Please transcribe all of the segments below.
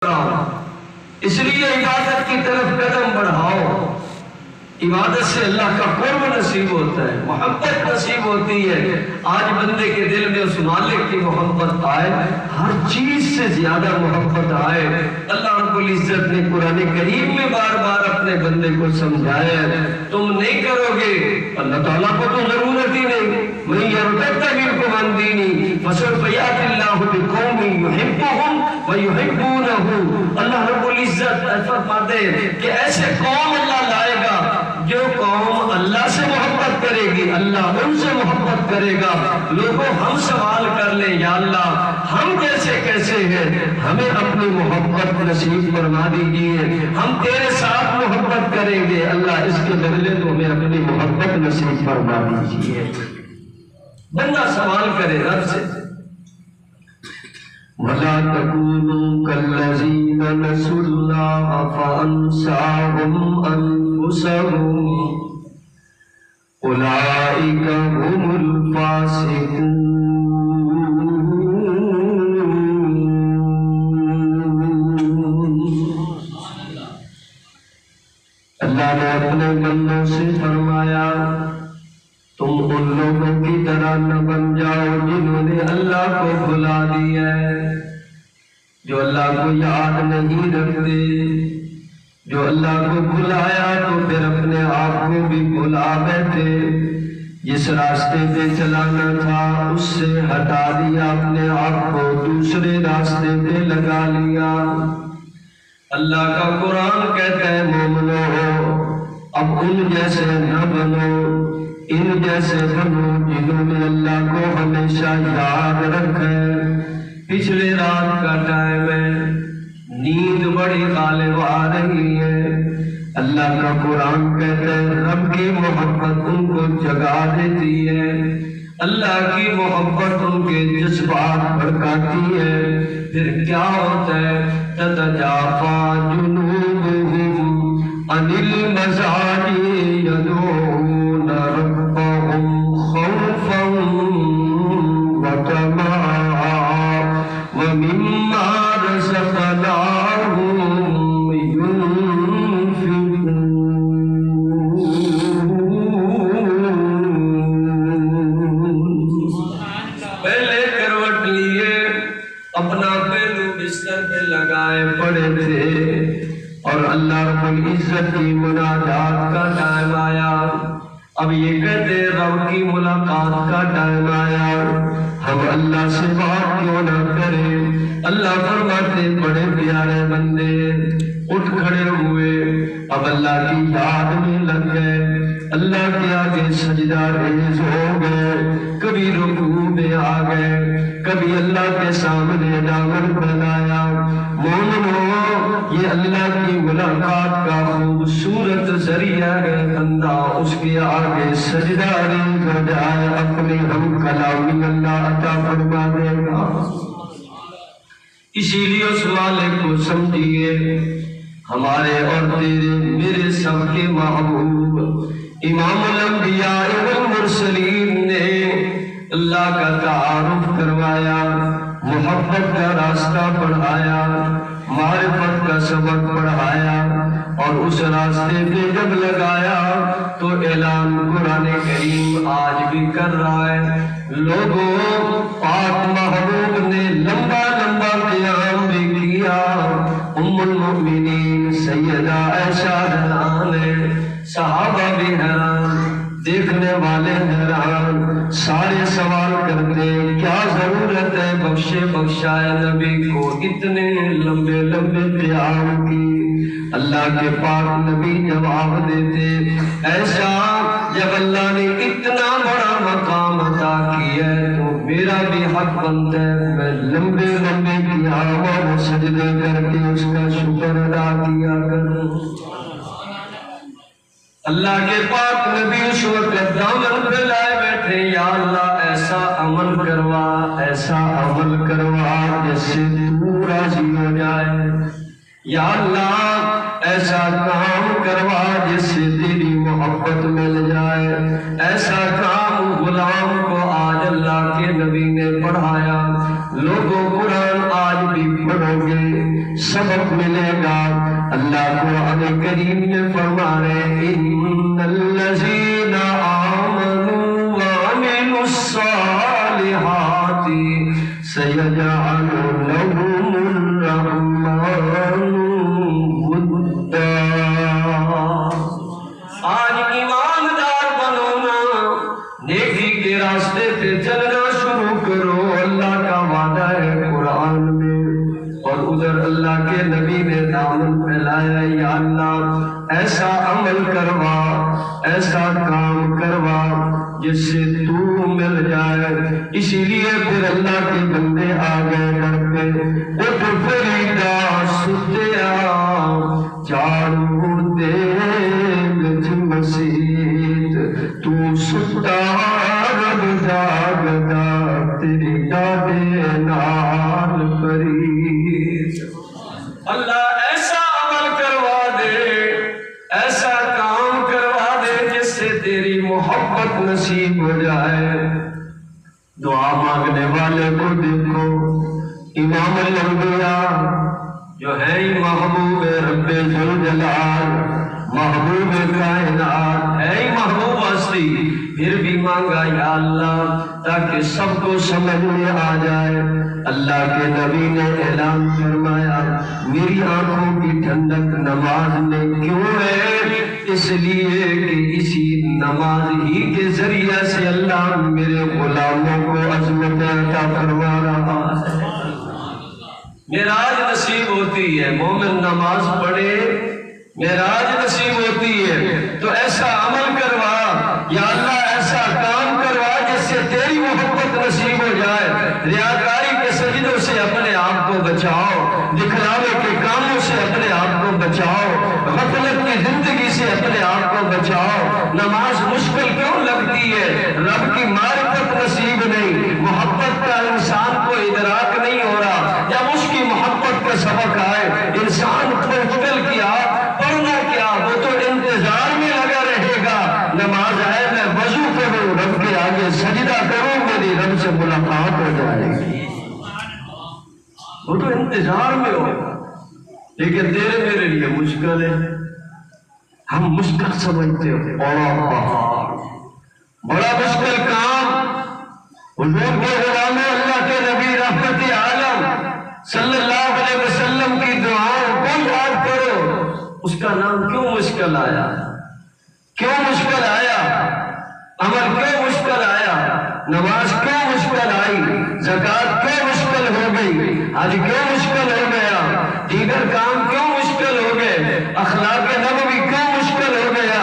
اس لیے عبادت کی طرف قدم بڑھاؤ. عبادت سے اللہ کا قرب نصیب ہوتا ہے، محبت نصیب ہوتی ہے. آج بندے کے دل میں اس مالک کی محبت آئے، ہر چیز سے زیادہ محبت آئے. اللہ رب العزت نے قرآن کریم میں بار بار اپنے بندے کو سمجھایا ہے. تم نہیں کرو گے، اللہ تعالیٰ کو تو ضرورت ہی نہیں. میں یرتد منکم عن دینی فسوف یأتی اللہ بقوم یحبہم ویحبونہ. اللہ رب العزت فرماتے ہیں کہ ایسے قوم اللہ لائے گا جو قوم اللہ سے محبت کرے گی، اللہ ان سے محبت کرے گا. لوگوں ہم سوال کر لیں یا اللہ ہم کیسے کیسے ہیں، ہمیں اپنی محبت نصیب فرما دیجیے، ہم تیرے ساتھ محبت کریں گے. اللہ اس کے بدلے تو ہمیں اپنی محبت نصیب فرما دیجیے. بندہ سوال کرے رب سے. وَلَا تَكُونُوا كَالَّذِينَ نَسُوا اللَّهَ فَأَنسَاهُمْ أَنفُسَهُمْ أُولَئِكَ هُمُ الْفَاسِقُونَ. اللہ نے اپنے بندوں سے فرمایا تم ان لوگوں کی طرح نہ بن جاؤ جنہوں نے اللہ کو بھلا دیا ہے، جو اللہ کو یاد نہیں رکھتے. جو اللہ کو بھلایا تو پھر اپنے آپ کو بھی بھلا بیٹھے. جس راستے پہ چلانا تھا اس سے ہٹا دیا، اپنے آپ کو دوسرے راستے پہ لگا لیا. اللہ کا قرآن کہتا ہے مومنو اب ان جیسے نہ بنو، ان جیسے بنو جنہوں نے اللہ کو ہمیشہ یاد رکھے. پچھلے رات کا ٹائم ہے، نیند بڑی غالب آ رہی ہے. اللہ کا قرآن کہتا ہے رب کی محبت ان کو جگا دیتی ہے، اللہ کی محبت ان کے جذبات بھڑکاتی ہے. پھر کیا ہوتا ہے؟ تتجافى جنوبهم عن المضاجع يدعون ربهم خوفا وطمعا ومما رزقناهم پڑے تھے اور اللہ رب العزت کی مناجات کا ٹائم آیا. اب یہ کہتے رب کی ملاقات کا ٹائم آیا، ہم اللہ سے بات کیوں نہ کریں. اللہ فرماتے بڑے پیارے بندے اٹھ کھڑے ہوئے، اب اللہ کی یاد میں لگ گئے، اللہ کے آگے سجدہ ریز ہو گئے، کبھی رکوع میں آ گئے، کبھی اللہ کے سامنے دامن بنایا. مومنو یہ اللہ کی ملاقات کا خوبصورت ذریعہ ہے. بندہ اس کے آگے سجدہ ریز ہو جائے، اپنے ہم کلامی اللہ عطا فرما دے گا. اسی لیے اس مالک کو سمجھیے، ہمارے اور تیرے میرے سب کے محبوب امام الانبیاء والمرسلین نے اللہ کا تعارف کروایا، محبت کا راستہ پڑھایا، معرفت کا سبق پڑھایا، اور اس راستے پہ جب لگایا تو اعلان قرآن کریم آج بھی کر رہا ہے. لوگوں پاک محبوب نے لمبا لمبا قیام بھی کیا. ام المؤمنین سیدہ عائشہ حیران ہے، صحابہ بھی حیران، دیکھنے والے حیران، سارے سوال کرتے کیا ضرورت ہے بخشے بخشائے نبی کو اتنے لمبے لمبے قیام کی. اللہ کے پاک نبی جواب دیتے ایسا جب اللہ نے اتنا بڑا مقام عطا کیا ہے تو میرا بھی حق بنتا ہے میں لمبے لمبے قیام اور سجدے کر کے اس کا شکر ادا کیا کروں. اللہ کے پاک نبی اس وقت دامن پہ لائے بیٹھے، یا اللہ ایسا عمل کروا، ایسا عمل کروا جس سے تو راضی ہو جائے. یا اللہ ایسا کام کروا جس سے تیری محبت مل جائے، ایسا کام غلام کو آج اللہ کے نبی نے پڑھایا. لوگوں قرآن آج بھی پڑھو گے سبق ملے گا. اللہ قرآن کریم میں فرما رہے ان الذین آمنوا وعملوا الصالحات سیجعل لهم الرحمن ودا. آج ایماندار بنو نا، نیکی کے راستے پہ چلنا شروع کرو. اللہ کا وعدہ ہے قرآن میں، اور ادھر اللہ کے نبی نے دامن پھیلایا. یا اللہ ایسا عمل کروا، ایسا کام کروا جس سے تو مل جائے. اسی لیے پھر اللہ کے بندے آ گئے گھر پہ. اٹھ فریدا ستیا چاروں دیگ مسیت تو ستا رب جاگدا تیری ڈاڈے نال فرید. اللہ ایسا عمل کروا دے، ایسا کام کروا دے جس سے تیری محبت نصیب ہو جائے. دعا مانگنے والے کو دیکھو، امام الانبیاء جو ہے محبوب رب ذوالجلال، محبوب کائنات ہے محبوب ہستی، پھر بھی مانگا یا اللہ تاکہ سب کو سمجھ میں آ جائے. اللہ کے نبی نے اعلان فرمایا میری آنکھوں کی ٹھنڈک نماز میں کیوں ہے؟ اس لیے کہ اسی نماز ہی کے ذریعے سے اللہ میرے غلاموں کو عظمت عطا فرما رہا ہے. معراج نصیب ہوتی ہے، مومن نماز پڑھے معراج نصیب ہوتی ہے. تو ایسا عمل کروا یا اللہ، ایسا کام کروا جس سے تیری محبت نصیب ہو جائے. ریاکاری کے سجدوں سے اپنے آپ کو بچاؤ، دکھلاوے کے کاموں سے اپنے آپ کو بچاؤ، غفلت کی زندگی سے اپنے آپ کو بچاؤ. نماز مشکل کیوں لگتی ہے؟ رب کی معرفت نصیب نہیں، محبت کا انسان کو ادراک نہیں ہو رہا. جب اس کی محبت کا سبق آئے انسان مشکل کیا پڑھنا کیا، وہ تو انتظار میں لگا رہے گا. نماز آئے میں وضو کروں، رب کے آگے سجدہ کروں، میری رب سے ملاقات ہو جائے گی. وہ تو انتظار میں ہوگا، لیکن تیرے میرے لیے مشکل ہے. ہم مشکل سمجھتے ہو، بڑا مشکل کام. حضور کے غلام اللہ کے نبی رحمت عالم صلی اللہ علیہ وسلم کی دعاؤں کو یاد کرو. اس کا نام کیوں مشکل آیا؟ کیوں مشکل آیا؟ عمل کیوں مشکل آیا؟ نماز کیوں مشکل آئی؟ زکوٰۃ کیوں مشکل ہو گئی؟ حج کیوں مشکل ہو گیا؟ دیگر کام کیوں مشکل ہو گئے؟ اخلاق نبوی کیوں مشکل ہو گیا؟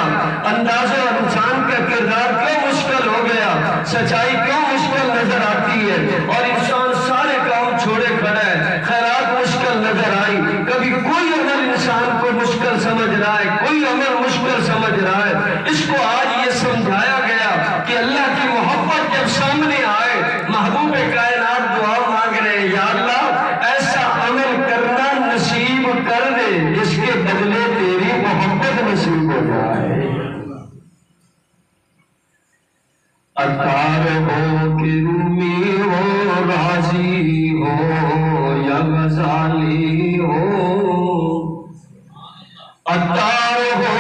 انداز انسان کا کردار کیوں مشکل ہو گیا؟ سچائی کیوں مشکل نظر آتی ہے اور انسان سارے کام چھوڑے کھڑا ہے؟ خیرات مشکل نظر آئی. کبھی کوئی عمل انسان کو مشکل سمجھ رہا ہے، کوئی عمل مشکل سمجھ رہا ہے. اس کو آج یہ سمجھایا گیا کہ اللہ کی محبت جب سامنے آئے، محبوب کائنات دعا مانگ رہے یا اللہ ایسا عمل کرنا نصیب کر دے جس کے بدلے تیری محبت نصیب ہو جائے. عطار ہو کہ رومی ہو، راضی ہو یا غزالی ہو. عطار ہو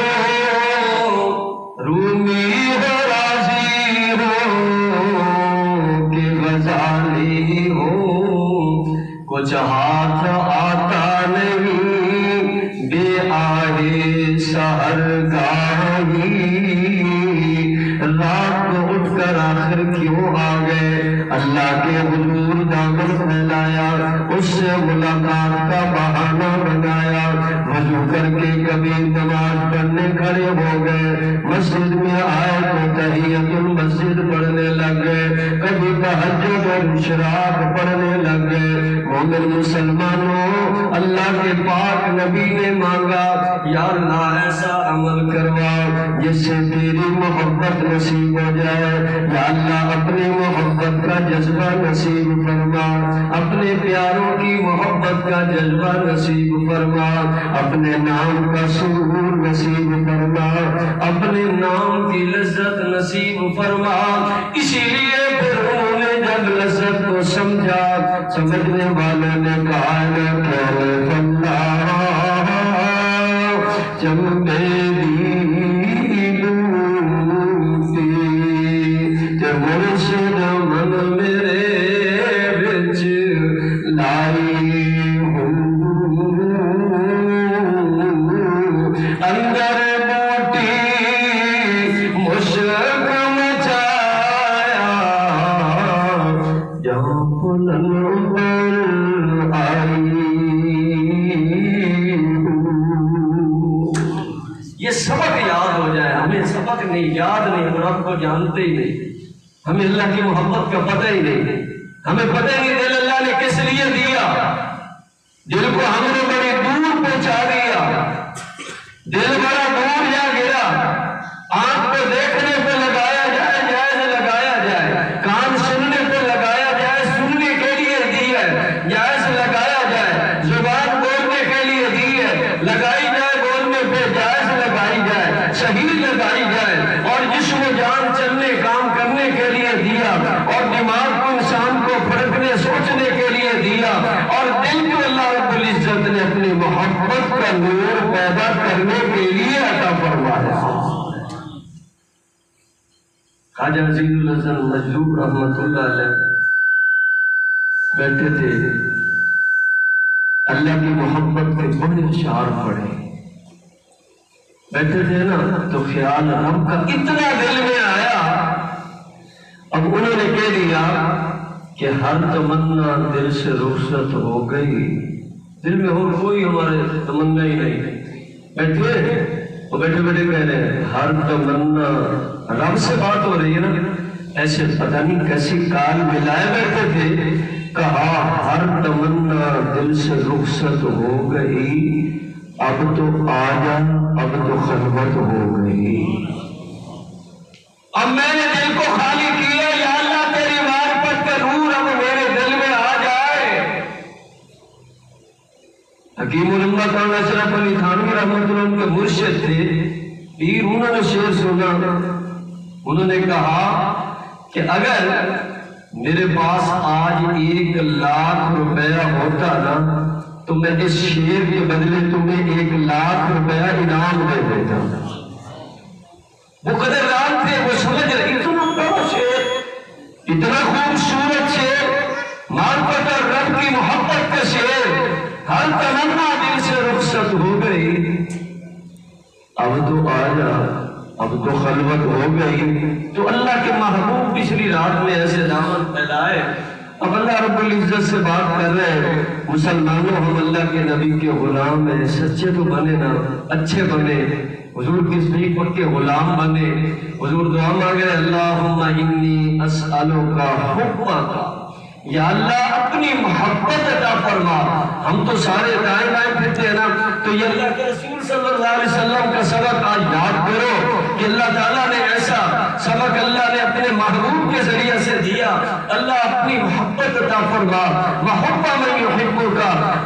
رومی ہو، راضی ہو کہ غزالی ہو. کچھ ہاتھ آتا نہیں بے آہے سحر گاہی. رات کو اٹھ کر آخر کیوں آ گئے؟ اللہ کے حضور دامن پھیلایا، اس سے ملاقات کا بہانہ بنایا. وضو کر کے کبھی نماز پڑھنے کھڑے ہو گئے، مسجد میں آئے تو تحیت المسجد پڑھنے لگ گئے، کبھی تہجد اور اشراق پڑھنے لگ گئے. مومن مسلمانوں، اللہ کے پاک نبی نے مانگا یا اللہ ایسا عمل کروا جس سے تیری محبت نصیب ہو جائے. یا اللہ اپنی محبت کا کا جذبہ نصیب فرما، اپنے پیاروں کی محبت کا جذبہ نصیب فرما، اپنے نام کا سرور نصیب فرما، اپنے نام کی لذت نصیب فرما۔ اسی لیے پھر انہوں نے جب لذت کو سمجھا، سمجھنے والوں نے کہا جب میری لوٹی جب مرشد من میرے بچ لائی ہوں، اندر بوٹی مشک مچایا جہاں پلن پر آئی۔ یہ سبق یاد ہو جائے، ہمیں سبق نہیں یاد نہیں، ہم رب کو جانتے ہی نہیں، ہمیں اللہ کی محبت کا پتہ ہی نہیں، ہمیں پتہ ہی نہیں دل اللہ نے کس لیے دیا، دل کو ہم نے بڑی دور پہنچا دیا، دل بڑا دور جا گیا۔ آنکھ کو دیکھنے پہ لگایا جائے جائز لگایا جائے، کان سننے پہ لگایا جائے سننے کے لیے دی ہے، جائز لگایا جائے، زبان بولنے کے لیے دی ہے، لگائی جائے بولنے پہ جائز لگائی جائے، صحیح لگائی جائے، اور جسم و جان چلنے کام کرنے کے لیے دیا، اور دماغ کو انسان کو پھڑکنے سوچنے کے لیے دیا، اور دل کو اللہ رب العزت نے اپنی محبت کا نور پیدا کرنے کے لیے عطا فرمایا۔ خواجہ عزیز الحسن مجذوب رحمۃ اللہ علیہ بیٹھے تھے، اللہ کی محبت کے بڑے اشعار پڑھے، بیٹھے تھے نا تو خیال رب کا اتنا دل میں آیا، اب انہوں نے کہہ دیا کہ ہر تمنا دل سے رخصت ہو گئی، دل میں اور کوئی ہمارے تمنا ہی نہیں، بیٹھے وہ بیٹھے بیٹھے کہہ رہے ہیں ہر تمنا، رب سے بات ہو رہی ہے نا، ایسے پتہ نہیں کیسی کال ملائے بیٹھے تھے، کہا ہر تمنا دل سے رخصت ہو گئی، اب تو آجا اب تو خلوت ہو گئی، اب میں نے دل کو خالی کیا، یا اللہ تیری معرفت کا نور اب میرے دل میں آ جائے۔ حکیم الامت مولانا اشرف علی تھانوی رحمۃ اللہ ان کے مرشد تھے پیر، انہوں نے شعر سنا، انہوں نے کہا کہ اگر میرے پاس آج 1,00,000 روپیہ ہوتا نا تو میں اس شعر کے بدلے تمہیں 1,00,000 روپیہ انعام دے دیتا۔ وہ قدردان تھے، وہ سمجھ رہے اتنا بڑا شعر، اتنا خوبصورت شعر، معرفت اور رب کی محبت کا شعر، ہر تمنا دل سے رخصت ہو گئی، اب تو آجا اب تو خلوت ہو گئی۔ تو اللہ کے محبوب پچھلی رات میں ایسے دامن پھیلائے، اب اللہ رب العزت سے بات کر رہے ہیں، مسلمانوں ہم اللہ کے نبی کے غلام ہیں، سچے تو بنے نا، اچھے بنے، حضور کی صدیق کے غلام بنے، حضور دعا مانگے اللہم انی اسألک حبک، یا اللہ اپنی محبت عطا فرما۔ ہم تو سارے دائیں بائیں پھرتے ہیں نا، تو یہ اللہ کے رسول صلی اللہ علیہ وسلم کا سبق آج یاد کرو کہ اللہ تعالیٰ نے ایسا سبق اللہ نے اپنے محبوب کے ذریعے سے دیا، اللہ اپنی محبت عطا فرما، محبت من یحبک،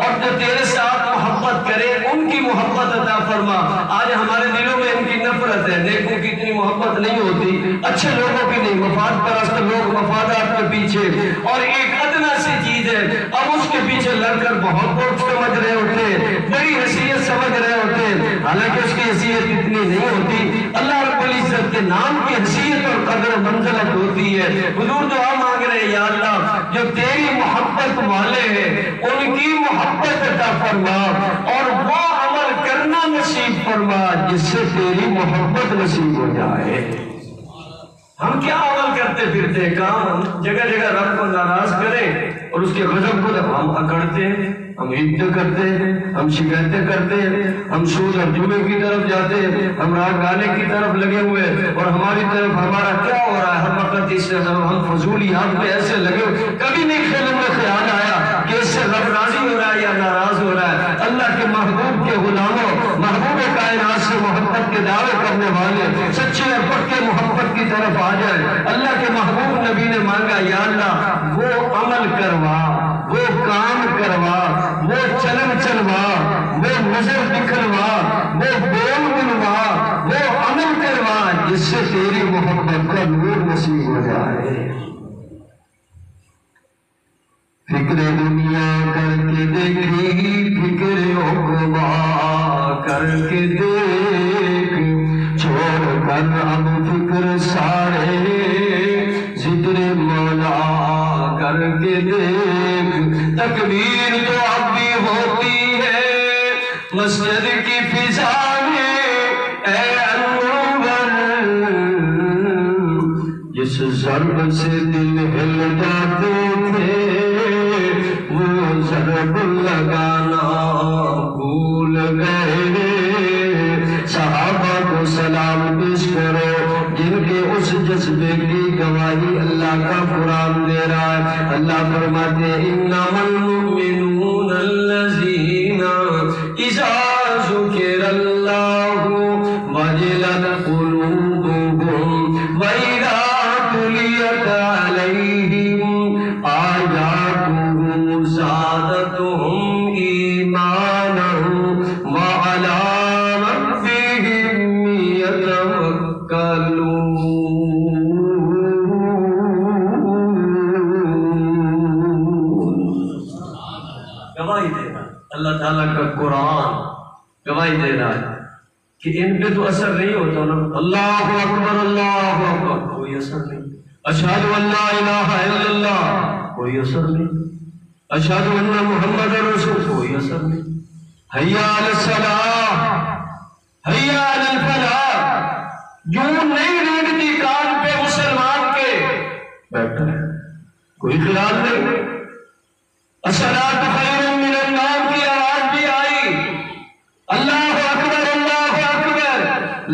اور جو تیرے ساتھ محبت کرے ان کی محبت عطا فرما۔ آج ہمارے دلوں میں ان کی نفرت ہے، نیکوں کی اتنی محبت نہیں ہوتی، اچھے لوگوں کی نہیں، مفاد پرست لوگ مفادات کے پیچھے، اور ایک ادنا سی چیز ہے اب اس کے پیچھے لڑ کر بہت بہت سمجھ رہے ہوتے ہیں، بڑی حیثیت سمجھ رہے ہوتے ہیں، حالانکہ اس کی حیثیت اتنی نہیں ہوتی، اللہ رب العزت کے نام کی حیثیت اور قدر و منزلت ہوتی ہے۔ حضور دعا مانگ رہے ہیں یا اللہ جو تیری محبت والے ہیں ان کی محبت عطا فرما، اور وہ عمل کرنا نصیب فرما جس سے تیری محبت نصیب ہو جائے۔ ہم کیا عمل کرتے پھرتے ہیں، کام جگہ جگہ رب کو ناراض کریں، اور اس کے غضب کو جب ہم اکڑتے ہیں، ہم عیدیں کرتے ہیں، ہم شکایتیں کرتے ہیں، ہم سود اور جمعے کی طرف جاتے ہیں، ہم راگ گانے کی طرف لگے ہوئے، اور ہماری طرف ہمارا کیا ہو رہا ہے، ہر وقت اس سے ہم فضولیات پہ ایسے لگے ہوئے، کبھی نہیں خیال آیا کہ اس سے رب راضی ہو رہا ہے یا ناراض ہو رہا ہے۔ اللہ کے محبوب کے غلاموں، محبوب کائنات سے محبت کے دعوے کرنے والے سچے اور پکے محبت کی طرف آ جائے۔ اللہ کے محبوب نبی نے مانگا یا اللہ عمل کروا، وہ کام کروا، وہ چلن چلوا، وہ نظر دکھلوا، وہ بول بنوا، وہ عمل کروا جس سے تیری محبت کا نور نصیب ہو جائے۔ فکر دنیا کر کے دیکھی، فکر عقبا کر کے دیکھ، چھوڑ کر اب فکر سارے ذکر مولا کر کے دیکھ۔ تکبیر تو اب بھی ہوتی ہے مسجد کی فضا میں، اے انور جس ضرب سے دل ہل جاتے تھے، وہ ضرب لگانا بھول گئے۔ صحابہ کو سلام پیش کرو جن کے اس جذبے کی گواہی اللہ کا قرآن دے رہا ہے۔ اللہ فرماتے ہیں انما المؤمنون الذین اذا ذکر اللہ وجلت قلوبهم واذا تلیت علیہم آیاتہ زادتہم ایمانا وعلی ربہم یتوکلون۔ گواہی دے رہا ہے اللہ تعالیٰ کا قرآن، گواہی دے رہا ہے کہ ان پہ تو اثر نہیں ہوتا نا۔ اللہ اکبر اللہ اکبر، کوئی اثر نہیں۔ اشہد ان لا الہ الا اللہ، کوئی اثر نہیں۔ اشہد ان محمد رسول، کوئی اثر نہیں۔ حی علی الصلاۃ، حی علی الفلاح، یوں نہیں ریگتی کان پہ مسلمان کے، بیٹھا ہے کوئی خیال نہیں۔ الصلاۃ خیر من النوم کی آواز بھی آئی، اللہ اکبر اللہ اکبر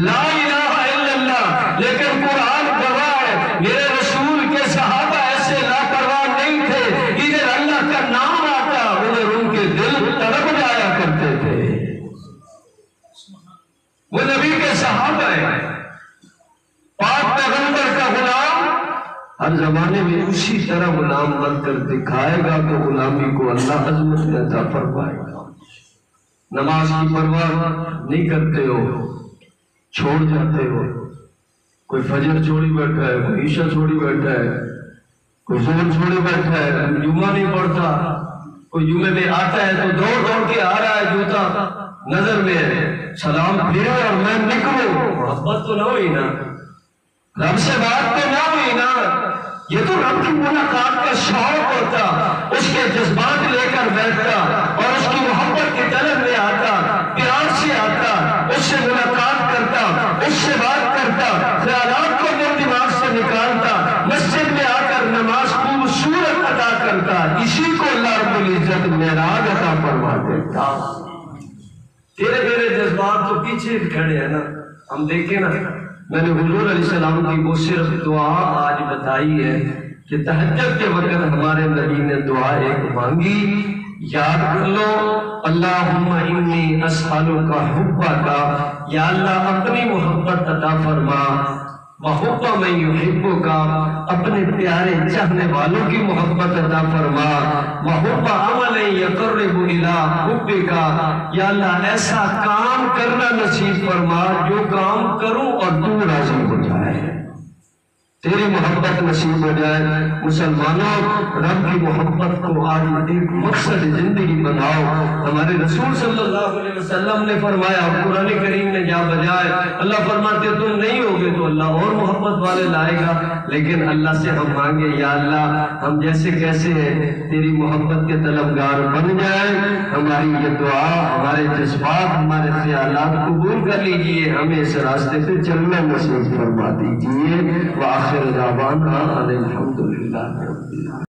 لا الہ الا اللہ، لیکن قرآن گواہ ہے میرے رسول کے صحابہ ایسے لاپرواہ نہیں تھے، ادھر اللہ کا نام آتا ادھر ان کے دل تڑپ جایا کرتے تھے۔ وہ نبی کے صحابہ ہیں، پاک پیغمبر کا غلام ہر زمانے میں اسی طرح غلام بن کر دکھائے گا تو غلامی کو اللہ عظمت عطا فرمائے گا۔ نماز کی پرواہ نہیں کرتے ہو، چھوڑ جاتے ہو، کوئی فجر چھوڑی بیٹھا ہے، کوئی عشاء چھوڑی بیٹھا ہے، کوئی ظہر چھوڑی بیٹھا ہے، کوئی جمعہ نہیں پڑھتا، کوئی جمعے میں آتا ہے تو دوڑ دوڑ کے آ رہا ہے، جوتا نظر میں ہے، سلام پھیرے اور میں نکلوں۔ محبت تو نہ ہوئی نا، رب سے بات تو نہ ہوئی نا۔ یہ تو رب کی ملاقات کا شوق ہوتا، اس کے جذبات لے کر بیٹھتا اور اس کی محبت کی طلب میں آتا، پیار سے آتا، اس سے ملاقات کرتا، اس سے بات کرتا، خیالات کو اپنے دماغ سے نکالتا، مسجد میں آ کر نماز خوبصورت ادا کرتا۔ اسی کو اللہ رب العزت معراج عطا فرما دیتا۔ تیرے میرے جذبات تو پیچھے کھڑے ہیں نا، ہم دیکھیں نا، میں نے حضور علیہ السلام کی وہ صرف دعا آج بتائی ہے کہ تہجد کے وقت ہمارے نبی نے دعا ایک مانگی، یاد کر لو، اللہم انی اسألک حبک، یا اللہ اپنی محبت عطا فرما، وحب من یحبک، اپنے پیارے چاہنے والوں کی محبت عطا فرما، وحب عمل یقرب الی حبک، یا اللہ ایسا کام کرنا نصیب فرما جو کام کروں اور تو راضی ہو جائے، تیری محبت نصیب ہو جائے۔ مسلمانوں، رب کی محبت کو آج ایک مقصد زندگی بناؤ۔ ہمارے رسول صلی اللہ علیہ وسلم نے فرمایا، قرآن کریم نے جا بجائے، اللہ فرماتے تم نہیں ہوگے تو اللہ اور محبت والے لائے گا، لیکن اللہ سے ہم مانگے یا اللہ ہم جیسے کیسے ہیں تیری محبت کے طلبگار بن جائیں۔ ہماری یہ دعا، ہمارے جذبات، ہمارے خیالات قبول کر لیجئے، ہمیں اس راستے پہ چلنا نصیب فرما دیجئے۔ وآخر دعوانا الحمدللہ رب العالمین۔